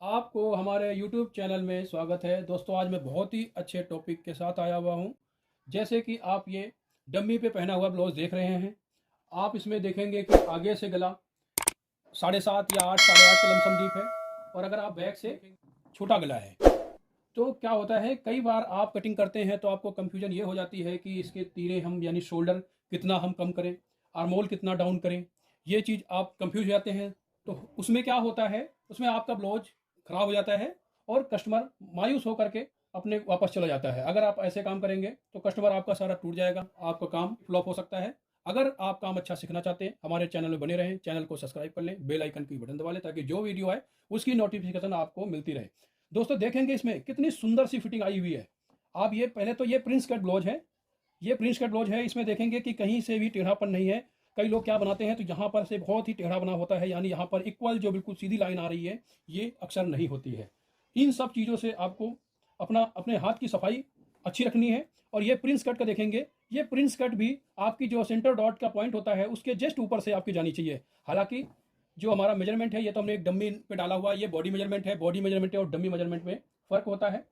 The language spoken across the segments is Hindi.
आपको हमारे YouTube चैनल में स्वागत है। दोस्तों, आज मैं बहुत ही अच्छे टॉपिक के साथ आया हुआ हूँ। जैसे कि आप ये डम्मी पे पहना हुआ ब्लाउज देख रहे हैं। आप इसमें देखेंगे कि आगे से गला 7.5 या 8, 8.5 के लमसम डीप है, और अगर आप बैक से छोटा गला है। तो क्या होता है, कई बार आप कटिंग करते हैं तो आपको कंफ्यूजन ये हो जाती है कि इसके तीरे हम यानी शोल्डर कितना हम कम करें, आर्मोल कितना डाउन करें। ये चीज़ आप कंफ्यूज हो जाते हैं। तो उसमें क्या होता है, उसमें आपका ब्लाउज खराब हो जाता है और कस्टमर मायूस होकर के अपने वापस चला जाता है। अगर आप ऐसे काम करेंगे तो कस्टमर आपका सारा टूट जाएगा, आपका काम फ्लॉप हो सकता है। अगर आप काम अच्छा सीखना चाहते हैं, हमारे चैनल में बने रहें, चैनल को सब्सक्राइब कर लें, बेल आइकन की बटन दबा लें ताकि जो वीडियो आए उसकी नोटिफिकेशन आपको मिलती रहे। दोस्तों, देखेंगे इसमें कितनी सुंदर सी फिटिंग आई हुई है। आप ये पहले तो ये प्रिंस कट ब्लाउज है, ये प्रिंस कट ब्लाउज है। इसमें देखेंगे कि कहीं से भी टेढ़ापन नहीं है। कई लोग क्या बनाते हैं तो यहाँ पर से बहुत ही टेढ़ा बना होता है, यानी यहाँ पर इक्वल जो बिल्कुल सीधी लाइन आ रही है, ये अक्सर नहीं होती है। इन सब चीज़ों से आपको अपने हाथ की सफाई अच्छी रखनी है। और ये प्रिंस कट का देखेंगे, ये प्रिंस कट भी आपकी जो सेंटर डॉट का पॉइंट होता है उसके जस्ट ऊपर से आपकी जानी चाहिए। हालांकि जो हमारा मेजरमेंट है ये तो हमने एक डम्मी पे डाला हुआ है, ये बॉडी मेजरमेंट है। बॉडी मेजरमेंट और डम्मी मेजरमेंट में फ़र्क होता है।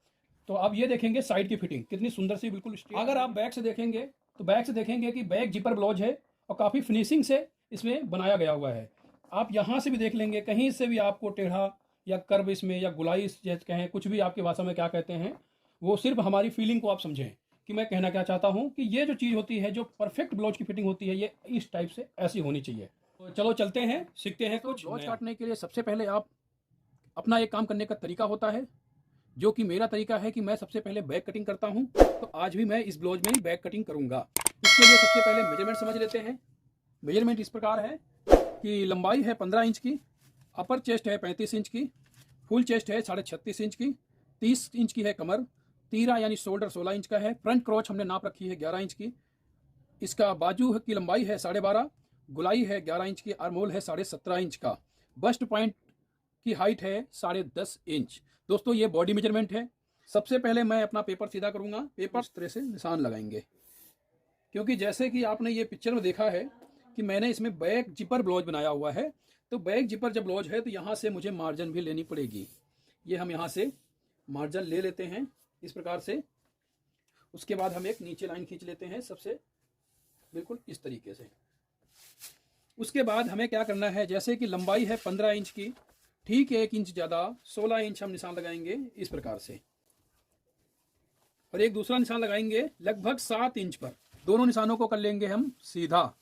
तो अब ये देखेंगे साइड की फिटिंग कितनी सुंदर सी बिल्कुल स्ट्रेट। अगर आप बैक से देखेंगे तो बैक से देखेंगे कि बैक जिपर ब्लाउज है और काफ़ी फिनिशिंग से इसमें बनाया गया हुआ है। आप यहाँ से भी देख लेंगे, कहीं से भी आपको टेढ़ा या कर्व इसमें या गुलाई जैसे कहें, कुछ भी आपकी भाषा में क्या कहते हैं, वो सिर्फ हमारी फीलिंग को आप समझें कि मैं कहना क्या चाहता हूँ कि ये जो चीज़ होती है, जो परफेक्ट ब्लाउज की फिटिंग होती है, ये इस टाइप से ऐसी होनी चाहिए। तो चलो चलते हैं, सीखते हैं कुछ। ब्लाउज काटने के लिए सबसे पहले आप अपना एक काम करने का तरीका होता है, जो कि मेरा तरीका है कि मैं सबसे पहले बैक कटिंग करता हूं। तो आज भी मैं इस ब्लाउज में ही बैक कटिंग करूंगा। इसके लिए सबसे पहले मेजरमेंट समझ लेते हैं। मेजरमेंट इस प्रकार है कि लंबाई है 15 इंच की, अपर चेस्ट है 35 इंच की, फुल चेस्ट है 36.5 इंच की, 30 इंच की है कमर, तीरा यानी शोल्डर 16 इंच का है, फ्रंट क्रॉच हमने नाप रखी है 11 इंच की, इसका बाजू की लंबाई है 12.5, गुलाई है 11 इंच की, आर्मोल है 17.5 इंच का, बस्ट पॉइंट की हाइट है 10.5 इंच। दोस्तों, ये बॉडी मेजरमेंट है। सबसे पहले मैं अपना पेपर सीधा करूंगा। पेपर इस तरह से निशान लगाएंगे, क्योंकि जैसे कि आपने ये पिक्चर में देखा है कि मैंने इसमें बैक जिपर ब्लाउज बनाया हुआ है। तो बैक जिपर जब ब्लाउज है तो यहाँ से मुझे मार्जिन भी लेनी पड़ेगी। ये हम यहाँ से मार्जिन ले लेते हैं इस प्रकार से। उसके बाद हम एक नीचे लाइन खींच लेते हैं सबसे बिल्कुल इस तरीके से। उसके बाद हमें क्या करना है, जैसे कि लंबाई है 15 इंच की, ठीक 1 इंच ज़्यादा 16 इंच हम निशान लगाएंगे इस प्रकार से, और एक दूसरा निशान लगाएंगे लगभग 7 इंच पर। दोनों निशानों को कर लेंगे हम सीधा।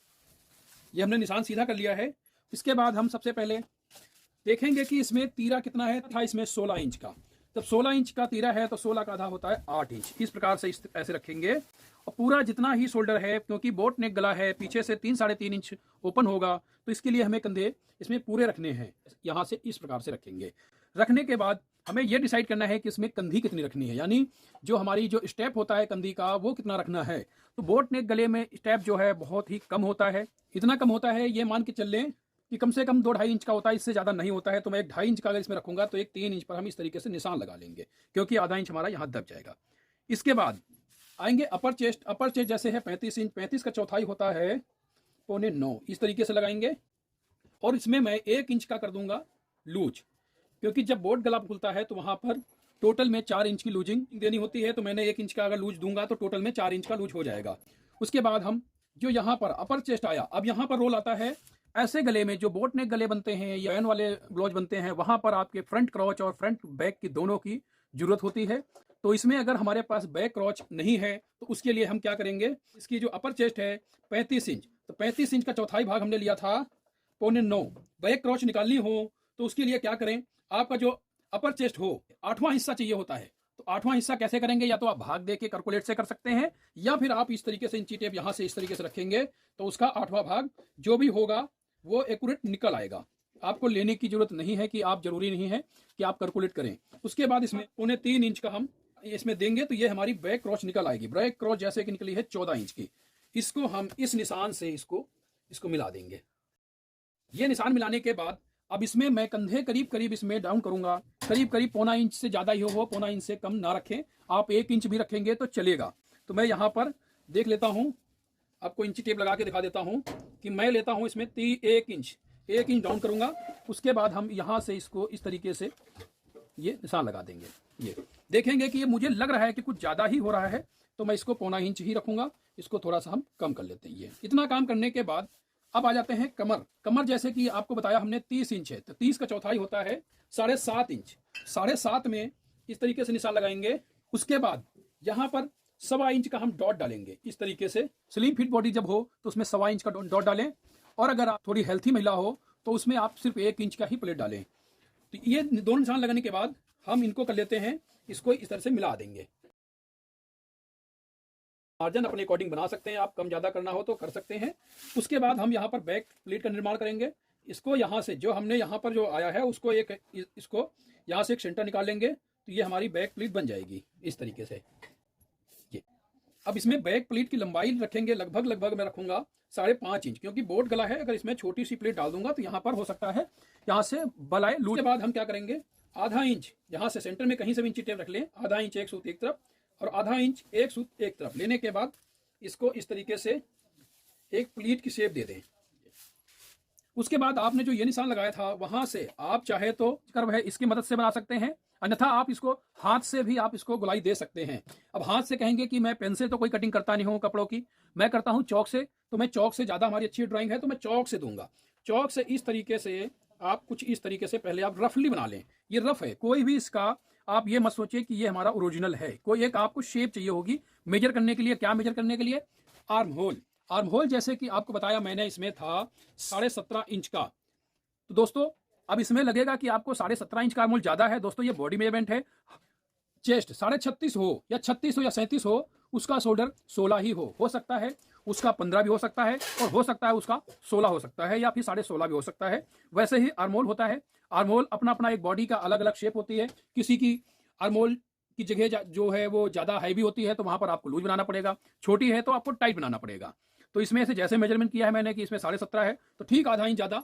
ये हमने निशान सीधा कर लिया है। इसके बाद हम सबसे पहले देखेंगे कि इसमें तीरा कितना है। था इसमें 16 इंच का, जब 16 इंच का तीरा है तो 16 का आधा होता है 8 इंच। इस प्रकार से ऐसे रखेंगे, और पूरा जितना ही शोल्डर है, क्योंकि बोट नेक गला है, पीछे से 3 साढ़े 3 इंच ओपन होगा, तो इसके लिए हमें कंधे इसमें पूरे रखने हैं। यहाँ से इस प्रकार से रखेंगे। रखने के बाद हमें यह डिसाइड करना है कि इसमें कंधी कितनी रखनी है, यानी जो हमारी जो स्टेप होता है कंधी का वो कितना रखना है। तो बोट नेक गले में स्टेप जो है बहुत ही कम होता है। इतना कम होता है, ये मान के चल लें कि कम से कम 2-2.5 इंच का होता है, इससे ज़्यादा नहीं होता है। तो मैं 1.5 इंच का अगर इसमें रखूंगा तो एक 3 इंच पर हम इस तरीके से निशान लगा लेंगे, क्योंकि आधा इंच हमारा यहाँ दब जाएगा। इसके बाद आएंगे अपर चेस्ट। अपर चेस्ट जैसे है 35 इंच, 35 का चौथाई होता है 8.25, इस तरीके से लगाएंगे। और इसमें मैं 1 इंच का कर दूंगा लूज, क्योंकि जब बोट गला खुलता है तो वहाँ पर टोटल में 4 इंच की लूजिंग देनी होती है। तो मैंने 1 इंच का अगर लूज दूंगा तो टोटल में 4 इंच का लूज हो जाएगा। उसके बाद हम जो यहाँ पर अपर चेस्ट आया, अब यहाँ पर रोल आता है। ऐसे गले में जो बोट नेक गले बनते हैं या एन वाले ब्लाउज बनते हैं, वहाँ पर आपके फ्रंट क्रॉच और फ्रंट बैक की दोनों की जरूरत होती है। तो इसमें अगर हमारे पास बैक क्रॉच नहीं है तो उसके लिए हम क्या करेंगे, इसकी जो अपर चेस्ट है 35 इंच, तो 35 इंच का चौथाई भाग हमने लिया था 8.25। बैक क्रॉच निकालनी हो तो उसके लिए क्या करें, आपका जो अपर चेस्ट हो 8वां हिस्सा चाहिए होता है। तो 8वां हिस्सा कैसे करेंगे, या तो आप भाग दे के कैलकुलेट से कर सकते हैं, या फिर आप इस तरीके से इंची टेप यहाँ से इस तरीके से रखेंगे तो उसका 8वां भाग जो भी होगा वो एक्यूरेट निकल आएगा। आपको लेने की जरूरत नहीं है, कि आप जरूरी नहीं है कि आप कैलकुलेट करें। उसके बाद इसमें 3.25 इंच का हम इसमें देंगे तो ये हमारी बैक क्रॉच निकल आएगी। बैक क्रॉच जैसे कि निकली है 14 इंच की, इसको हम इस निशान से इसको मिला देंगे। ये निशान मिलाने के बाद अब इसमें मैं कंधे करीब करीब इसमें डाउन करूंगा, करीब करीब 0.25 इंच से ज़्यादा ही हो, 0.25 इंच से कम ना रखें। आप 1 इंच भी रखेंगे तो चलेगा। तो मैं यहाँ पर देख लेता हूँ, आपको इंची टेप लगा के दिखा देता हूँ कि मैं लेता हूँ इसमें 1 इंच डाउन करूंगा। उसके बाद हम यहाँ से इसको इस तरीके से ये निशान लगा देंगे। ये देखेंगे कि ये मुझे लग रहा है कि कुछ ज़्यादा ही हो रहा है, तो मैं इसको 0.25 इंच ही रखूँगा। इसको थोड़ा सा हम कम कर लेते हैं। ये इतना काम करने के बाद अब आ जाते हैं कमर। कमर जैसे कि आपको बताया हमने 30 इंच है, तो 30 का चौथाई होता है 7.5 इंच। 7.5 में इस तरीके से निशान लगाएंगे। उसके बाद यहाँ पर 1.25 इंच का हम डॉट डालेंगे। इस तरीके से स्लिम फिट बॉडी जब हो तो उसमें 1.25 इंच का डॉट डालें, और अगर आप थोड़ी हेल्थी महिला हो तो उसमें आप सिर्फ 1 इंच का ही प्लेट डालें। तो ये दोनों निशान लगाने के बाद हम इनको कर लेते हैं, इसको इस तरह से मिला देंगे। मार्जिन अपने अकॉर्डिंग बना सकते हैं, आप कम ज़्यादा करना हो तो कर सकते हैं। उसके बाद हम यहाँ पर बैक प्लेट का निर्माण करेंगे। इसको यहाँ से जो हमने यहाँ पर जो आया है उसको इसको यहाँ से एक सेंटर निकाल लेंगे, तो ये हमारी बैक प्लेट बन जाएगी इस तरीके से। ये अब इसमें बैक प्लेट की लंबाई रखेंगे, लगभग मैं रखूंगा 5.5 इंच, क्योंकि बोट गला है। अगर इसमें छोटी सी प्लेट डाल दूंगा तो यहाँ पर हो सकता है यहाँ से बलाए लूज। के बाद हम क्या करेंगे, ½ इंच यहाँ से सेंटर में कहीं से भी इंची टेप रख लें। ½ इंच एक सूत एक तरफ और ½ इंच एक सूत एक तरफ लेने के बाद इसको इस तरीके से एक प्लीट की शेप दे दें। उसके बाद आपने जो ये निशान लगाया था वहां से आप चाहे तो कर्व है इसकी मदद से बना सकते हैं, अन्यथा आप इसको हाथ से भी आप इसको गोलाई दे सकते हैं। अब हाथ से कहेंगे कि मैं पेन से तो कोई कटिंग करता नहीं हूँ कपड़ों की, मैं करता हूँ चौक से, तो मैं चौक से ज़्यादा हमारी अच्छी ड्राइंग है तो मैं चौक से दूंगा। चौक से इस तरीके से आप कुछ इस तरीके से पहले आप रफली बना लें। ये रफ है, कोई भी इसका आप ये मत सोचिए कि ये हमारा ओरिजिनल है। कोई एक आपको शेप चाहिए होगी मेजर करने के लिए। क्या मेजर करने के लिए, आर्म होल। आर्म होल जैसे कि आपको बताया मैंने इसमें था 17.5 इंच का। तो दोस्तों अब इसमें लगेगा कि आपको 17.5 इंच का आर्म होल ज्यादा है। दोस्तों ये बॉडी मेजरमेंट है। चेस्ट 36.5 हो या 36 हो या 37 हो, उसका शोल्डर 16 ही हो सकता है, उसका 15 भी हो सकता है, और हो सकता है उसका 16 हो सकता है, या फिर 16.5 भी हो सकता है। वैसे ही आर्महोल होता है। आर्महोल अपना अपना एक बॉडी का अलग अलग शेप होती है। किसी की आर्महोल की जगह जो है वो ज़्यादा हैवी होती है तो वहाँ पर आपको लूज बनाना पड़ेगा, छोटी है तो आपको टाइट बनाना पड़ेगा। तो इसमें से जैसे मेजरमेंट किया है मैंने कि इसमें 17.5 है, तो ठीक ½ इंच ज़्यादा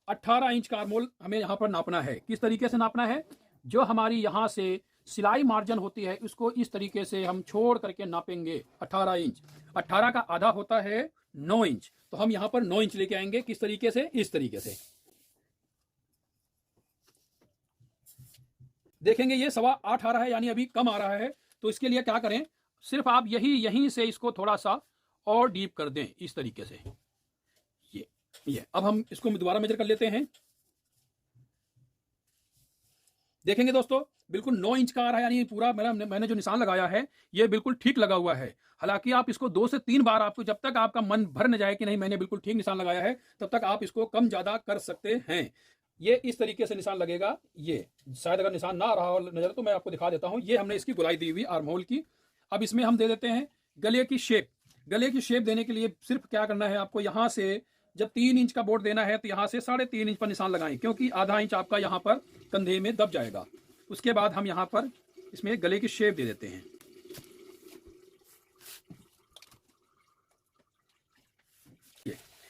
18 इंच का आर्महोल हमें यहाँ पर नापना है। किस तरीके से नापना है, जो हमारी यहाँ से सिलाई मार्जिन होती है उसको इस तरीके से हम छोड़ करके नापेंगे 18 इंच। 18 का आधा होता है 9 इंच, तो हम यहाँ पर 9 इंच लेके आएंगे। किस तरीके से, इस तरीके से देखेंगे ये 8.25 आ रहा है, यानी अभी कम आ रहा है। तो इसके लिए क्या करें, सिर्फ आप यहीं से इसको थोड़ा सा और डीप कर दें इस तरीके से। ये अब हम इसको दोबारा मेजर कर लेते हैं। देखेंगे दोस्तों बिल्कुल 9 इंच का आ रहा है, यानी पूरा मैंने जो निशान लगाया है ये बिल्कुल ठीक लगा हुआ है। हालांकि आप इसको 2 से 3 बार, आपको जब तक आपका मन भर न जाए कि नहीं मैंने बिल्कुल ठीक निशान लगाया है, तब तक आप इसको कम ज्यादा कर सकते हैं। ये इस तरीके से निशान लगेगा। ये शायद अगर निशान ना आ रहा हो नजर तो मैं आपको दिखा देता हूं। ये हमने इसकी गोलाई दी हुई आर्महोल की। अब इसमें हम दे देते हैं गले की शेप। गले की शेप देने के लिए सिर्फ क्या करना है, आपको यहां से जब 3 इंच का बोर्ड देना है तो यहां से 3.5 इंच पर निशान लगाएं, क्योंकि ½ इंच आपका यहां पर कंधे में दब जाएगा। उसके बाद हम यहां पर इसमें गले की शेप दे देते हैं।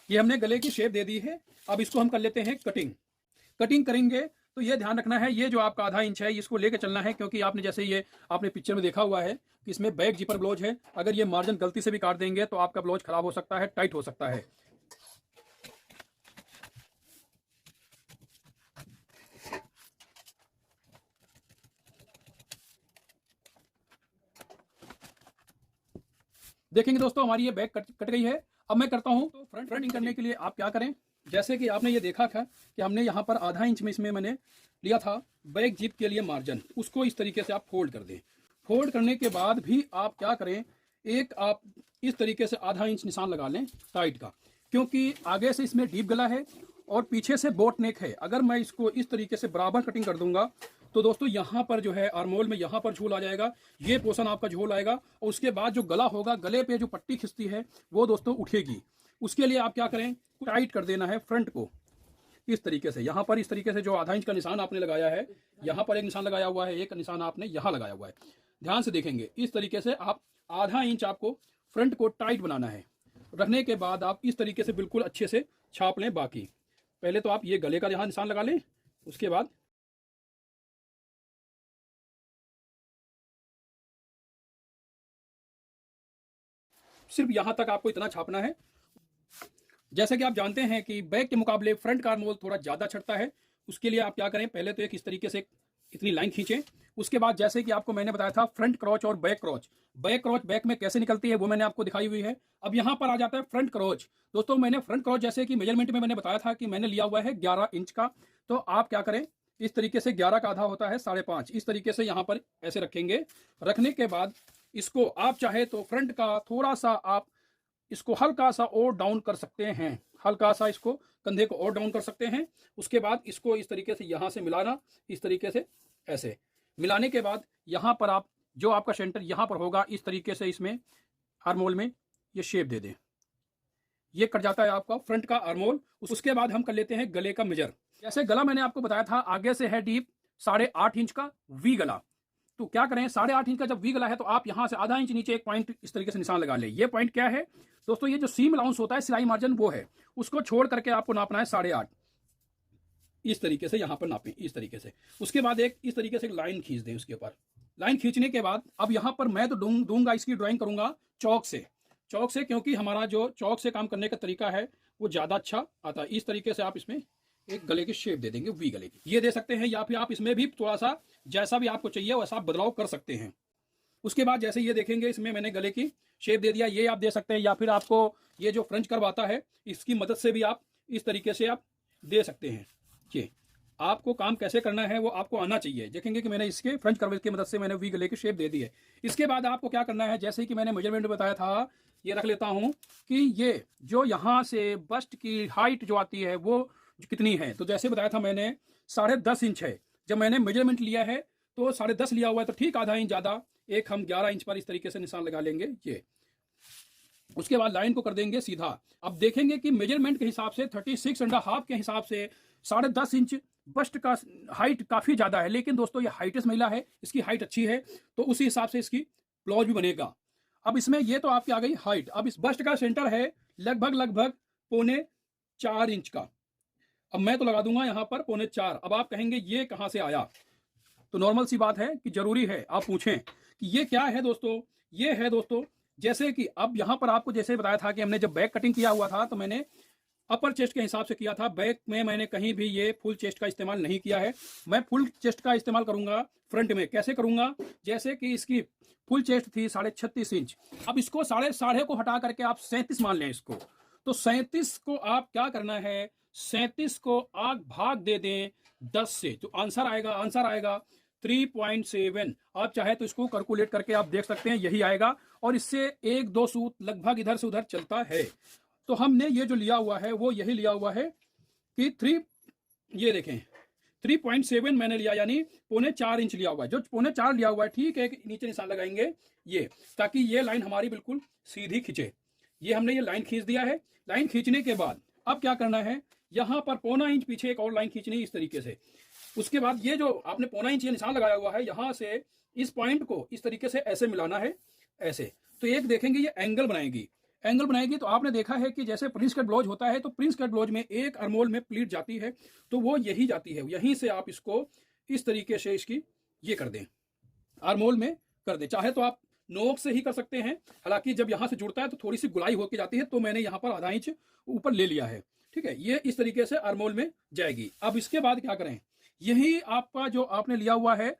ये हमने गले की शेप दे दी है। अब इसको हम कर लेते हैं कटिंग। कटिंग करेंगे तो ये ध्यान रखना है, ये जो आपका ½ इंच है इसको लेके चलना है, क्योंकि आपने जैसे ये आपने पिक्चर में देखा हुआ है कि इसमें बैक जिपर ब्लाउज है। अगर ये मार्जिन गलती से भी काट देंगे तो आपका ब्लाउज खराब हो सकता है, टाइट हो सकता है। देखेंगे दोस्तों हमारी ये बैक कट गई है। अब मैं करता हूं तो फ्रंटिंग करने के लिए आप क्या करें, जैसे कि आपने ये देखा था कि हमने यहाँ पर ½ इंच में इसमें मैंने लिया था बैक जिप के लिए मार्जिन, उसको इस तरीके से आप फोल्ड कर दें। फोल्ड करने के बाद भी आप क्या करें, एक आप इस तरीके से ½ इंच निशान लगा लें टाइट का, क्योंकि आगे से इसमें डीप गला है और पीछे से बोट नेक है। अगर मैं इसको इस तरीके से बराबर कटिंग कर दूंगा तो दोस्तों यहाँ पर जो है आर्महोल में यहाँ पर झोल आ जाएगा, ये पोर्शन आपका झोल आएगा, और उसके बाद जो गला होगा, गले पे जो पट्टी खिंचती है वो दोस्तों उठेगी। उसके लिए आप क्या करें, टाइट कर देना है फ्रंट को इस तरीके से। यहाँ पर इस तरीके से जो ½ इंच का निशान आपने लगाया है, यहाँ पर एक निशान लगाया हुआ है, एक निशान आपने यहाँ लगाया हुआ है। ध्यान से देखेंगे, इस तरीके से आप ½ इंच आपको फ्रंट को टाइट बनाना है। रखने के बाद आप इस तरीके से बिल्कुल अच्छे से छाप लें। बाकी पहले तो आप ये गले का यहाँ निशान लगा लें, उसके बाद सिर्फ यहाँ तक आपको इतना छापना है। जैसे कि आप जानते हैं कि बैक के मुकाबले फ्रंट का आर्महोल थोड़ा ज़्यादा छटता है। उसके लिए आप क्या करें, पहले तो एक इस तरीके से इतनी लाइन खींचें। उसके बाद जैसे कि आपको मैंने बताया था फ्रंट क्रॉच और बैक क्रॉच, बैक क्रॉच बैक में कैसे निकलती है वो मैंने आपको दिखाई हुई है। अब यहाँ पर आ जाता है फ्रंट क्रॉच। दोस्तों मैंने फ्रंट क्रॉच जैसे कि मेजरमेंट में मैंने बताया था कि मैंने लिया हुआ है 11 इंच का। तो आप क्या करें, इस तरीके से 11 का आधा होता है 5.5, इस तरीके से यहाँ पर ऐसे रखेंगे। रखने के बाद इसको आप चाहे तो फ्रंट का थोड़ा सा आप इसको हल्का सा और डाउन कर सकते हैं, हल्का सा इसको कंधे को और डाउन कर सकते हैं। उसके बाद इसको इस तरीके से यहाँ से मिलाना, इस तरीके से ऐसे मिलाने के बाद यहाँ पर आप जो आपका सेंटर यहाँ पर होगा इस तरीके से इसमें आर्मोल में ये शेप दे दें। ये कट जाता है आपका फ्रंट का आर्मोल। उसके बाद हम कर लेते हैं गले का मेजर। जैसे गला मैंने आपको बताया था आगे से है डीप 8.5 इंच का वी गला। तो क्या करें, 8.5 इंच का जब वी गला है तो आप यहां से आधा इंच नीचे एक पॉइंट इस तरीके से निशान लगा ले। ये पॉइंट क्या है दोस्तों, ये जो सीम अलाउंस होता है सिलाई मार्जिन वो है, उसको छोड़ करके आपको नापना है 8.5, इस तरीके से यहां पर नापें इस तरीके से। उसके बाद एक इस तरीके से एक लाइन खींच दें। उसके ऊपर लाइन खींचने के बाद अब यहां पर मैं तो दूंगा इसकी ड्राइंग करूंगा चौक से, चौक से, क्योंकि हमारा जो चौक से काम करने का तरीका है वो ज्यादा अच्छा आता है। इस तरीके से आप इसमें एक गले की शेप दे देंगे, वी गले की, ये दे सकते हैं, या फिर आप इसमें भी थोड़ा सा जैसा भी आपको चाहिए वैसा आप बदलाव कर सकते हैं। उसके बाद जैसे ये देखेंगे इसमें मैंने गले की शेप दे दिया, ये आप दे सकते हैं, या फिर आपको ये जो फ्रेंच कर्व आता है इसकी मदद से भी आप इस तरीके से आप दे सकते हैं। ये आपको काम कैसे करना है वो आपको आना चाहिए। देखेंगे कि मैंने इसके फ्रेंच कर्व की मदद से मैंने वी गले की शेप दे दी है। इसके बाद आपको क्या करना है, जैसे कि मैंने मेजरमेंट बताया था, ये रख लेता हूं कि ये जो यहाँ से बस्ट की हाइट जो आती है वो कितनी है। तो जैसे बताया था मैंने 10.5 इंच है। जब मैंने मेजरमेंट लिया है तो 10.5 लिया हुआ है, तो ठीक आधा इंच ज्यादा एक हम 11 इंच पर इस तरीके से निशान लगा लेंगे ये। उसके बाद लाइन को कर देंगे सीधा। अब देखेंगे कि मेजरमेंट के हिसाब से 36.5 के हिसाब से 10.5 इंच बस्ट का हाइट काफी ज्यादा है, लेकिन दोस्तों ये हाइटेस्ट महिला है, इसकी हाइट अच्छी है, तो उसी हिसाब से इसकी ब्लाउज भी बनेगा। अब इसमें ये तो आपकी आ गई हाइट। अब इस बस्ट का सेंटर है लगभग 3.25 इंच का। अब मैं तो लगा दूंगा यहां पर 3.25। अब आप कहेंगे ये कहां से आया, तो नॉर्मल सी बात है कि जरूरी है आप पूछें कि ये क्या है दोस्तों। ये है दोस्तों, जैसे कि अब यहां पर आपको जैसे बताया था कि हमने जब बैक कटिंग किया हुआ था तो मैंने अपर चेस्ट के हिसाब से किया था। बैक में मैंने कहीं भी ये फुल चेस्ट का इस्तेमाल नहीं किया है। मैं फुल चेस्ट का इस्तेमाल करूंगा फ्रंट में। कैसे करूंगा, जैसे कि इसकी फुल चेस्ट थी 36.5 इंच, अब इसको 7.5 को हटा करके आप 37 मान लें इसको। तो 37 को आप क्या करना है, 37 को आप भाग दे दें 10 से, तो आंसर आएगा 3.7। आप चाहे तो इसको कैलकुलेट करके आप देख सकते हैं, यही आएगा। और इससे 1-2 सूत लगभग इधर से उधर चलता है। तो हमने ये जो लिया हुआ है वो यही लिया हुआ है कि ये देखें 3.7 मैंने लिया, यानी 3.25 इंच लिया हुआ है। जो 3.25 लिया हुआ है, ठीक है, नीचे निशान लगाएंगे ये, ताकि ये लाइन हमारी बिल्कुल सीधी खींचे। ये हमने ये लाइन खींच दिया है। लाइन खींचने के बाद अब क्या करना है, यहां पर 0.25 इंच पीछे एक और लाइन खींचनी है इस तरीके से। उसके बाद ये जो आपने 0.25 इंच ये निशान लगाया हुआ है, यहां से इस पॉइंट को इस तरीके से ऐसे मिलाना है, ऐसे। तो एक देखेंगे ये एंगल बनाएगी। तो आपने देखा है कि जैसे प्रिंस कट ब्लाउज होता है, तो प्रिंस कट ब्लाउज में एक आर्मोल में प्लीट जाती है, तो वो यही जाती है। यहीं से आप इसको इस तरीके से इसकी ये कर दें, आर्मोल में कर दें। चाहे तो आप नोक से ही कर सकते हैं, हालांकि जब यहां से जुड़ता है तो थोड़ी सी गुलाई होकर जाती है, तो मैंने यहां पर आधा इंच ऊपर ले लिया है। ठीक है, ये इस तरीके से आर्मोल में जाएगी। अब इसके बाद क्या करें, यही आपका जो आपने लिया हुआ है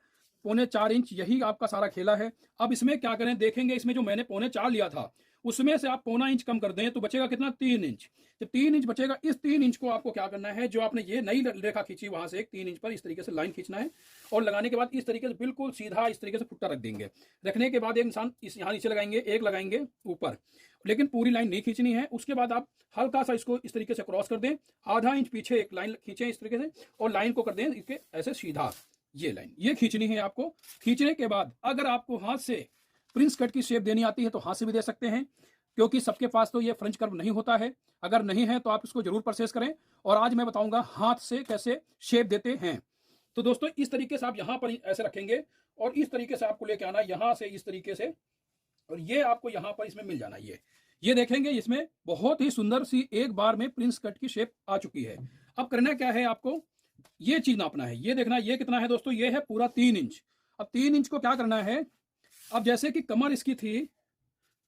3.25 इंच, यही आपका सारा खेला है। अब इसमें क्या करें, देखेंगे इसमें जो मैंने 3.25 लिया था उसमें से आप 0.25 इंच कम कर दें तो बचेगा कितना, 3 इंच। जब 3 इंच बचेगा, इस 3 इंच को आपको क्या करना है, जो आपने ये नई रेखा खींची वहां से एक 3 इंच पर इस तरीके से लाइन खींचना है, और लगाने के बाद इस तरीके से बिल्कुल सीधा इस तरीके से फुट्टा रख देंगे। रखने के बाद एक निशान इस यहाँ नीचे लगाएंगे, एक लगाएंगे ऊपर, लेकिन पूरी लाइन नहीं खींचनी है। उसके बाद आप हल्का सा इसको इस तरीके से क्रॉस कर दें, आधा इंच पीछे एक लाइन खींचें इस तरीके से, और लाइन को कर दें इसके ऐसे सीधा। ये लाइन ये खींचनी है आपको। खींचने के बाद अगर आपको हाथ से प्रिंस कट की शेप देनी आती है तो हाथ से भी दे सकते हैं, क्योंकि सबके पास तो ये फ्रेंच कर्व नहीं होता है। अगर नहीं है तो आप इसको जरूर परचेस करें, और आज मैं बताऊंगा हाथ से कैसे शेप देते हैं। तो दोस्तों इस तरीके से आप यहां पर ऐसे रखेंगे, और इस तरीके से आपको लेके आना यहां से इस तरीके से, और ये आपको यहां पर इसमें मिल जाना। ये देखेंगे इसमें बहुत ही सुंदर सी एक बार में प्रिंस कट की शेप आ चुकी है। अब करना क्या है, आपको ये चीज नापना है। ये देखना ये कितना है दोस्तों, ये है पूरा 3 इंच। अब 3 इंच को क्या करना है, अब जैसे कि कमर इसकी थी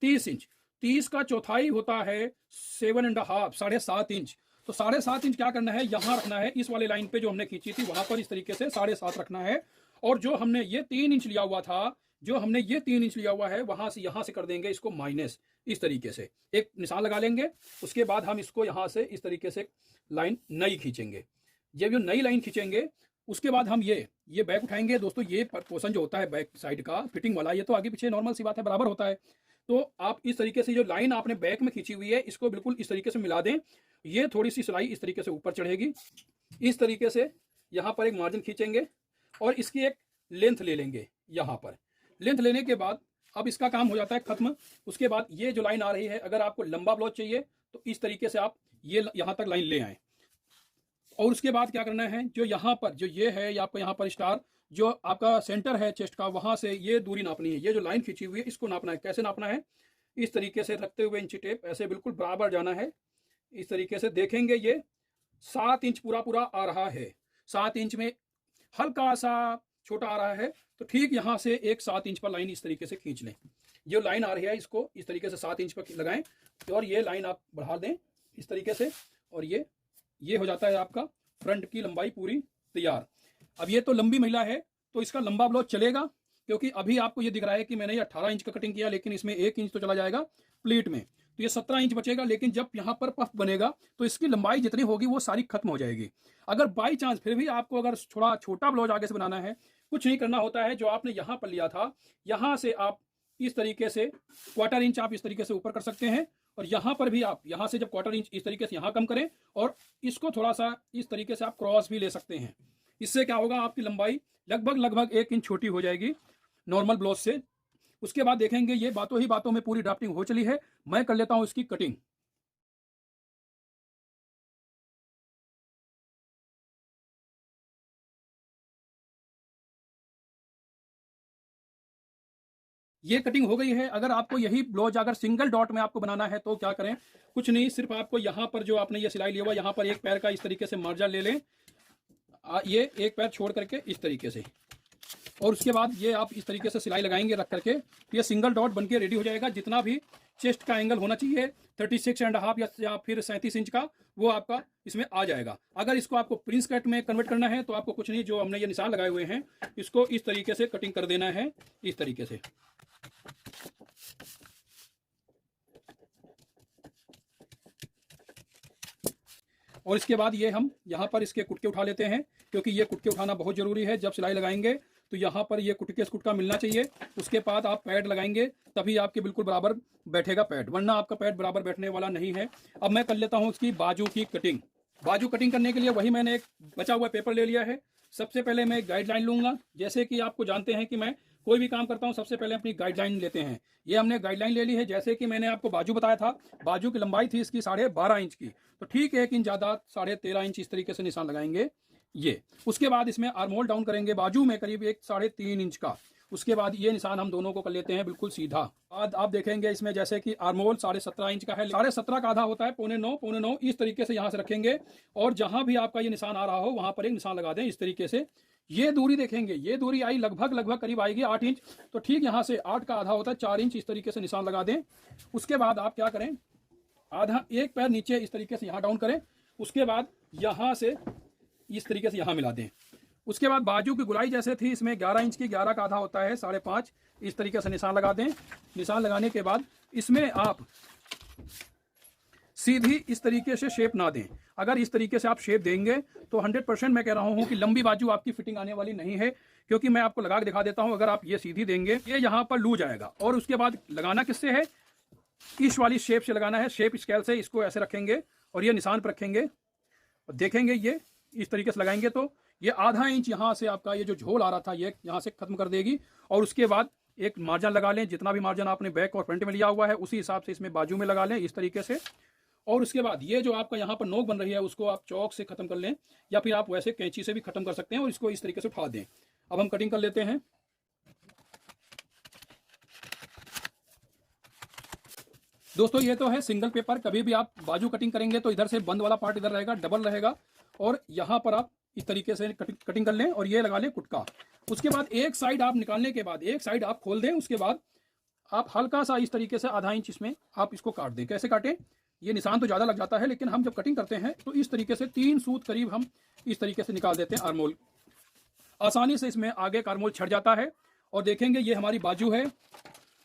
30 इंच, 30 का चौथाई होता है 7.5, 7.5 इंच। तो 7.5 इंच क्या करना है, यहां रखना है, इस वाले लाइन पे जो हमने खींची थी वहां पर इस तरीके से 7.5 रखना है, और जो हमने ये 3 इंच लिया हुआ था, जो हमने ये 3 इंच लिया हुआ है, वहां से यहां से कर देंगे इसको माइनस, इस तरीके से एक निशान लगा लेंगे। उसके बाद हम इसको यहां से इस तरीके से लाइन नई खींचेंगे। ये जो नई लाइन खींचेंगे उसके बाद हम ये बैक उठाएंगे। दोस्तों ये पोर्शन जो होता है बैक साइड का फिटिंग वाला, ये तो आगे पीछे नॉर्मल सी बात है, बराबर होता है। तो आप इस तरीके से जो लाइन आपने बैक में खींची हुई है इसको बिल्कुल इस तरीके से मिला दें। ये थोड़ी सी सिलाई इस तरीके से ऊपर चढ़ेगी। इस तरीके से यहाँ पर एक मार्जिन खींचेंगे और इसकी एक लेंथ ले लेंगे। यहाँ पर लेंथ लेने के बाद अब इसका काम हो जाता है खत्म। उसके बाद ये जो लाइन आ रही है, अगर आपको लंबा ब्लाउज चाहिए तो इस तरीके से आप ये यहाँ तक लाइन ले आए। और उसके बाद क्या करना है, जो यहाँ पर जो ये है, आपको यहाँ पर स्टार जो आपका सेंटर है चेस्ट का, वहां से ये दूरी नापनी है। ये जो लाइन खींची हुई है इसको नापना है। कैसे नापना है, इस तरीके से रखते हुए इंची टेप ऐसे बिल्कुल बराबर जाना है। इस तरीके से देखेंगे ये 7 इंच पूरा पूरा आ रहा है। 7 इंच में हल्का सा छोटा आ रहा है, तो ठीक यहाँ से एक 7 इंच पर लाइन इस तरीके से खींच लें। जो लाइन आ रही है इसको इस तरीके से 7 इंच पर लगाएं और ये लाइन आप बढ़ा दें इस तरीके से। और ये हो जाता है आपका फ्रंट की लंबाई पूरी तैयार। अब ये तो लंबी महिला है तो इसका लंबा ब्लाउज चलेगा, क्योंकि अभी आपको ये दिख रहा है कि मैंने ये 18 इंच का कटिंग किया, लेकिन इसमें 1 इंच तो चला जाएगा प्लीट में, तो ये 17 इंच बचेगा। लेकिन जब यहाँ पर पफ बनेगा तो इसकी लंबाई जितनी होगी वो सारी खत्म हो जाएगी। अगर बाई चांस फिर भी आपको अगर थोड़ा छोटा ब्लाउज आगे से बनाना है, कुछ नहीं करना होता है। जो आपने यहाँ पर लिया था यहाँ से आप इस तरीके से 1/4 इंच आप इस तरीके से ऊपर कर सकते हैं। और यहाँ पर भी आप यहाँ से जब 1/4 इंच इस तरीके से यहाँ कम करें और इसको थोड़ा सा इस तरीके से आप क्रॉस भी ले सकते हैं। इससे क्या होगा, आपकी लंबाई लगभग 1 इंच छोटी हो जाएगी नॉर्मल ब्लाउज से। उसके बाद देखेंगे ये बातों ही बातों में पूरी ड्राफ्टिंग हो चली है। मैं कर लेता हूं इसकी कटिंग। ये कटिंग हो गई है। अगर आपको यही ब्लाउज अगर सिंगल डॉट में आपको बनाना है तो क्या करें, कुछ नहीं, सिर्फ आपको यहाँ पर जो आपने ये सिलाई लिया हुआ यहाँ पर एक पैर का इस तरीके से मार्जिन ले लें। ये एक पैर छोड़ करके इस तरीके से, और उसके बाद ये आप इस तरीके से सिलाई लगाएंगे रख करके, ये सिंगल डॉट बनके रेडी हो जाएगा। जितना भी चेस्ट का एंगल होना चाहिए 36.5 या फिर 37 इंच का, वो आपका इसमें आ जाएगा। अगर इसको आपको प्रिंस कट में कन्वर्ट करना है तो आपको कुछ नहीं, जो हमने ये निशान लगाए हुए हैं इसको इस तरीके से कटिंग कर देना है, इस तरीके से। और इसके बाद ये हम यहाँ पर इसके कुटके उठा लेते हैं, क्योंकि ये कुटके उठाना बहुत जरूरी है। जब सिलाई लगाएंगे तो यहाँ पर ये कुटके से कुटका मिलना चाहिए। उसके बाद आप पैड लगाएंगे तभी आपके बिल्कुल बराबर बैठेगा पैड, वरना आपका पैड बराबर बैठने वाला नहीं है। अब मैं कर लेता हूँ उसकी बाजू की कटिंग। बाजू कटिंग करने के लिए वही मैंने एक बचा हुआ पेपर ले लिया है। सबसे पहले मैं गाइडलाइन लूंगा। जैसे कि आपको जानते हैं कि मैं कोई भी काम करता हूं सबसे पहले अपनी गाइडलाइन लेते हैं। ये हमने गाइडलाइन ले ली है। जैसे कि मैंने आपको बाजू बताया था, बाजू की लंबाई थी इसकी 12.5 इंच की, तो ठीक 1 इंच ज़्यादा 13.5 इंच इस तरीके से निशान लगाएंगे ये। उसके बाद इसमें आर्मोल डाउन करेंगे बाजू में करीब 3.5 इंच का। उसके बाद ये निशान हम दोनों को कर लेते हैं बिल्कुल सीधा। बाद आप देखेंगे इसमें जैसे कि आर्मोल 17.5 इंच का है, 17.5 का आधा होता है 9.25 इस तरीके से यहाँ से रखेंगे। और जहां भी आपका ये निशान आ रहा हो वहां पर एक निशान लगा दें इस तरीके से। ये दूरी देखेंगे, ये दूरी आई लगभग करीब आएगी 8 इंच, तो ठीक यहाँ से 8 का आधा होता है 4 इंच, इस तरीके से निशान लगा दें। उसके बाद आप क्या करें, आधा एक पैर नीचे इस तरीके से यहाँ डाउन करें। उसके बाद यहाँ से इस तरीके से यहाँ मिला दें। उसके बाद बाजू की गुलाई जैसे थी इसमें 11 इंच की, 11 का आधा होता है 5.5, इस तरीके से निशान लगा दें। निशान लगाने के बाद इसमें आप सीधी इस तरीके से शेप ना दें। अगर इस तरीके से आप शेप देंगे तो 100% मैं कह रहा हूं कि लंबी बाजू आपकी फिटिंग आने वाली नहीं है, क्योंकि मैं आपको लगा के दिखा देता हूं। अगर आप ये सीधी देंगे ये यहाँ पर लूज आएगा। और उसके बाद लगाना किससे है, इस वाली शेप से लगाना है, शेप स्केल से। इसको ऐसे रखेंगे और ये निशान पर रखेंगे और देखेंगे ये इस तरीके से लगाएंगे तो ये आधा इंच यहाँ से आपका ये जो झोल आ रहा था ये यहाँ से खत्म कर देगी। और उसके बाद एक मार्जिन लगा लें, जितना भी मार्जिन आपने बैक और फ्रंट में लिया हुआ है उसी हिसाब से इसमें बाजू में लगा लें इस तरीके से। और उसके बाद ये जो आपका यहाँ पर नोक बन रही है उसको आप चौक से खत्म कर लें, या फिर आप वैसे कैंची से भी खत्म कर सकते हैं और इसको इस तरीके से उठा दें। अब हम कटिंग कर लेते हैं। दोस्तों ये तो है सिंगल पेपर। कभी भी आप बाजू कटिंग करेंगे तो इधर से बंद वाला पार्ट इधर रहेगा, डबल रहेगा, और यहाँ पर आप इस तरीके से कटिंग कर लें और ये लगा लें कुटका। उसके बाद एक साइड आप निकालने के बाद एक साइड आप खोल दें। उसके बाद आप हल्का सा इस तरीके से आधा इंच इसमें आप इसको काट दें। कैसे काटें, ये निशान तो ज़्यादा लग जाता है, लेकिन हम जब कटिंग करते हैं तो इस तरीके से 3 सूत करीब हम इस तरीके से निकाल देते हैं आर्मोल। आसानी से इसमें आगे कारमोल छट जाता है। और देखेंगे ये हमारी बाजू है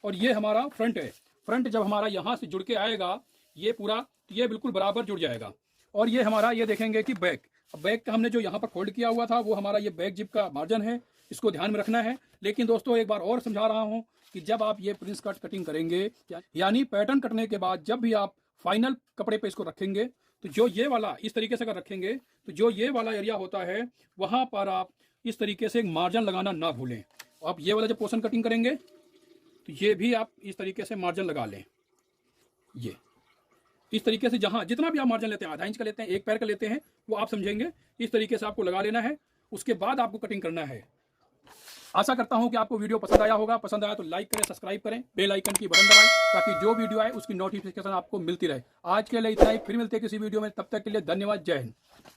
और ये हमारा फ्रंट है। फ्रंट जब हमारा यहाँ से जुड़ के आएगा ये पूरा, ये बिल्कुल बराबर जुड़ जाएगा। और ये हमारा ये देखेंगे कि बैक, बैक का हमने जो यहाँ पर फोल्ड किया हुआ था वो हमारा ये बैक जिप का मार्जिन है, इसको ध्यान में रखना है। लेकिन दोस्तों एक बार और समझा रहा हूँ कि जब आप ये प्रिंस कट कटिंग करेंगे यानी पैटर्न कटने के बाद जब भी आप फाइनल कपड़े पे इसको रखेंगे तो जो ये वाला इस तरीके से अगर रखेंगे तो जो ये वाला एरिया होता है वहाँ पर आप इस तरीके से एक मार्जिन लगाना ना भूलें। आप ये वाला जब पोर्शन कटिंग करेंगे तो ये भी आप इस तरीके से मार्जिन लगा लें। ये इस तरीके से जहाँ जितना भी आप मार्जिन लेते हैं, आधा इंच का लेते हैं, एक पैर का लेते हैं, वो आप समझेंगे इस तरीके से आपको लगा लेना है। उसके बाद आपको कटिंग करना है। आशा करता हूं कि आपको वीडियो पसंद आया होगा। पसंद आया तो लाइक करें, सब्सक्राइब करें, बेल आइकन की बटन दबाएं ताकि जो वीडियो आए उसकी नोटिफिकेशन आपको मिलती रहे। आज के लिए इतना ही, फिर मिलते हैं किसी वीडियो में। तब तक के लिए धन्यवाद। जय हिंद।